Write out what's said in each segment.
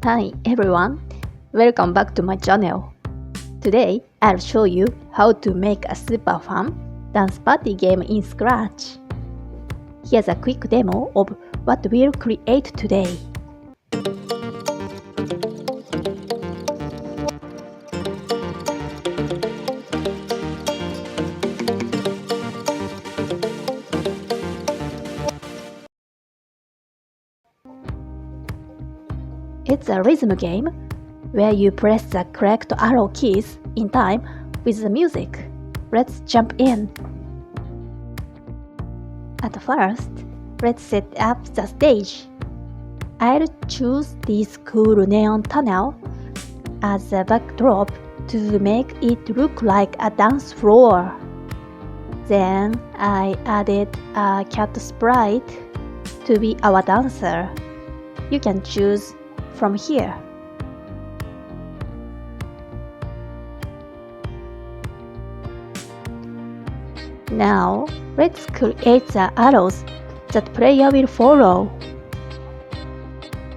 Hi everyone, welcome back to my channel. Today I'll show you how to make a super fun dance party game in Scratch. Here's a quick demo of what we'll create today. It's a rhythm game where you press the correct arrow keys in time with the music. Let's jump in. At first, let's set up the stage. I'll choose this cool neon tunnel as a backdrop to make it look like a dance floor. Then I added a cat sprite to be our dancer. You can choose from here. Now, let's create the arrows that player will follow.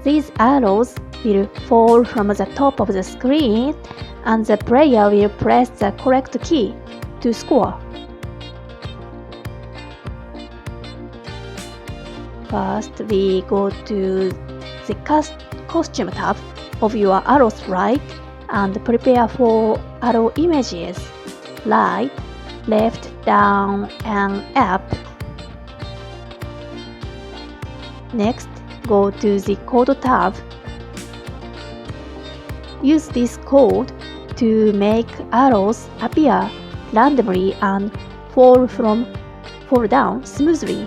These arrows will fall from the top of the screen and the player will press the correct key to score. First, we go to the costume tab of your arrow sprite and prepare for arrow images, right, left, down, and up. Next, go to the code tab. Use this code to make arrows appear randomly and fall down smoothly.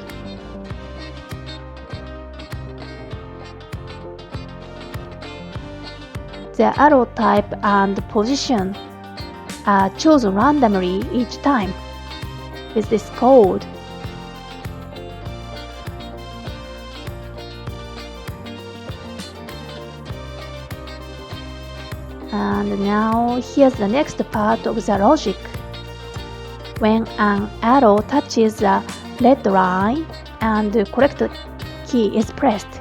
The arrow type and position are chosen randomly each time with this code. And now here's the next part of the logic. When an arrow touches the red line and the correct key is pressed,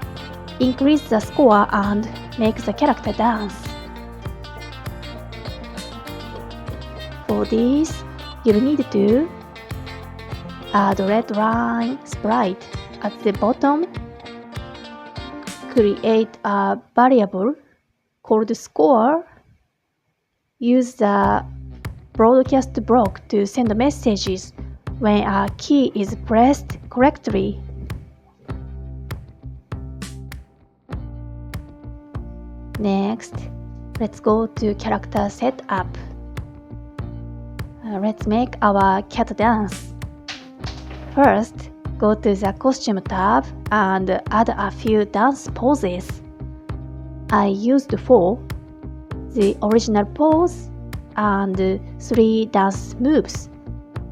increase the score and make the character dance. For this, you'll need to add red line sprite at the bottom, create a variable called score, use the broadcast block to send messages when a key is pressed correctly. Next, let's go to character setup. Let's make our cat dance. First, go to the costume tab and add a few dance poses. I used 4, the original pose, and 3 dance moves.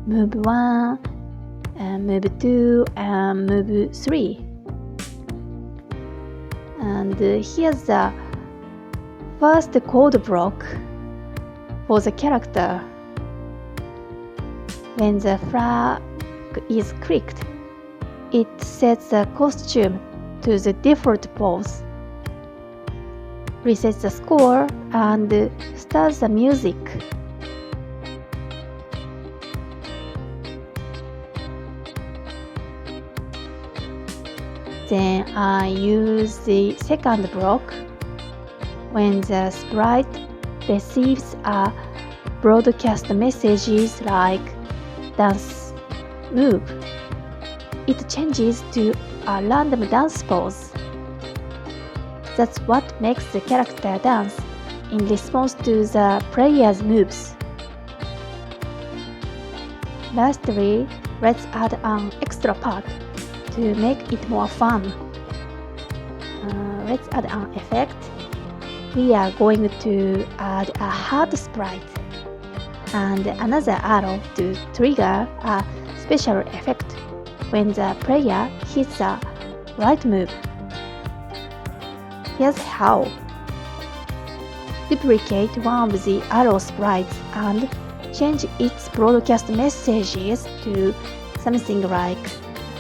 Move 1, move 2, and move 3. And here's the first code block for the character. When the flag is clicked, it sets the costume to the default pose, resets the score, and starts the music. Then I use the second block. When the sprite receives a broadcast messages like dance move, it changes to a random dance pose. That's what makes the character dance in response to the player's moves. Lastly, let's add an extra part to make it more fun. Let's add an effect. We are going to add a heart sprite and another arrow to trigger a special effect when the player hits the right move. Here's how. Duplicate one of the arrow sprites and change its broadcast messages to something like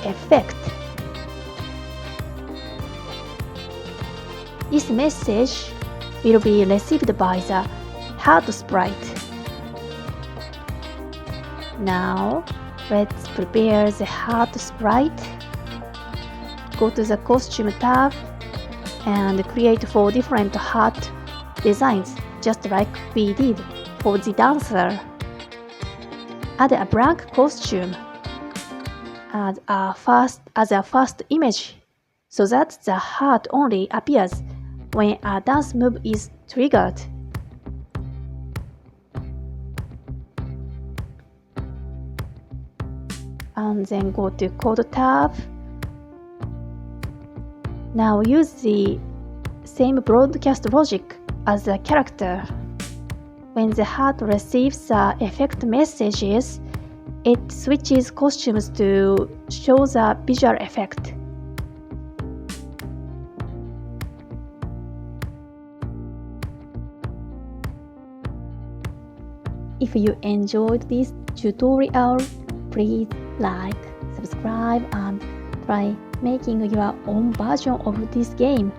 effect. This message will be received by the heart sprite. Now, let's prepare the heart sprite. Go to the costume tab and create 4 different heart designs, just like we did for the dancer. Add a blank costume as a first image, so that the heart only appears when a dance move is triggered. And then go to Code tab. Now use the same broadcast logic as the character. When the heart receives the effect messages, it switches costumes to show the visual effect. If you enjoyed this tutorial, please like, subscribe, and try making your own version of this game.